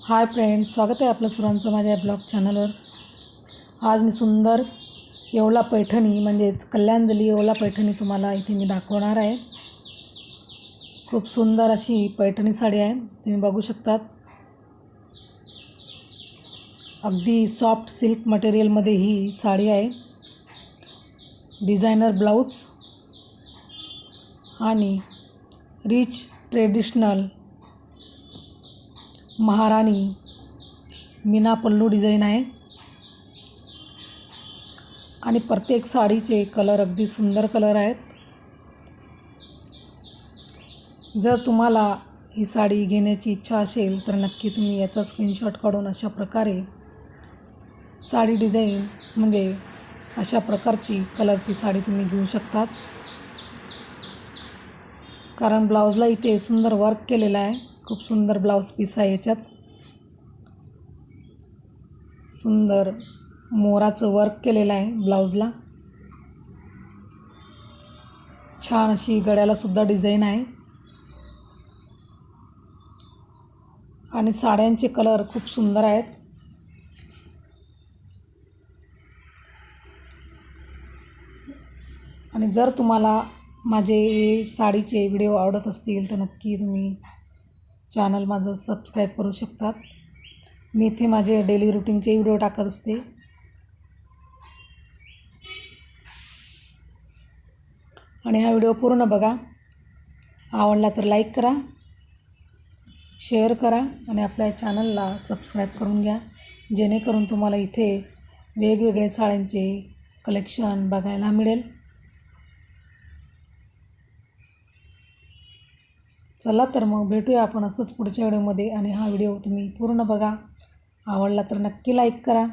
Hi friends, स्वागत आहे आपलं सर्वांचं माझ्या ब्लॉग चॅनलवर। आज मी सुंदर येवला पैठणी म्हणजेच कल्याणजली येवला पैठणी तुम्हाला इथे मी दाखवणार आहे। खूप सुंदर अशी पैठणी साडी आहे, तुम्ही बघू शकतात। अगदी सॉफ्ट सिल्क मटेरियलमध्ये ही साडी आहे। डिझायनर ब्लाउज आणि रिच ट्रेडिशनल महाराणी मीना पल्लू डिझाइन आहे आणि प्रत्येक साडीचे कलर अगदी सुंदर कलर आहेत। जर तुम्हाला ही साडी घेण्याची इच्छा असेल तर नक्की तुम्ही याचा स्क्रीनशॉट काढून अशा प्रकारे साडी डिझाइन म्हणजे अशा प्रकारची कलरची साडी तुम्ही घेऊ शकतात। कारण ब्लाउजला इथे सुंदर वर्क केलेला आहे, खूप सुंदर ब्लाउज पीस आहे। याच्यात सुंदर मोराचं वर्क केलेलं आहे ब्लाउजला। छान अशी गळ्याला सुद्धा डिझाइन आहे आणि साड्यांचे कलर खूप सुंदर आहेत। आणि जर तुम्हाला माझे साडीचे व्हिडिओ आवडत असतील तर नक्की तुम्ही चॅनल माझं सबस्क्राईब करू शकतात। मी इथे माझे डेली रूटीनचे व्हिडिओ टाकत असते। आणि हा व्हिडिओ पूर्ण बघा, आवडला तर लाईक करा, शेअर करा आणि आपल्या चॅनलला सबस्क्राईब करून घ्या, जेणेकरून तुम्हाला इथे वेगवेगळे साड्यांचे कलेक्शन बघायला मिळेल। चला तर मग भेटूया आपण असंच पुढच्या व्हिडिओमध्ये। आणि हा व्हिडिओ तुम्ही पूर्ण बघा, आवडला तर नक्की लाईक करा।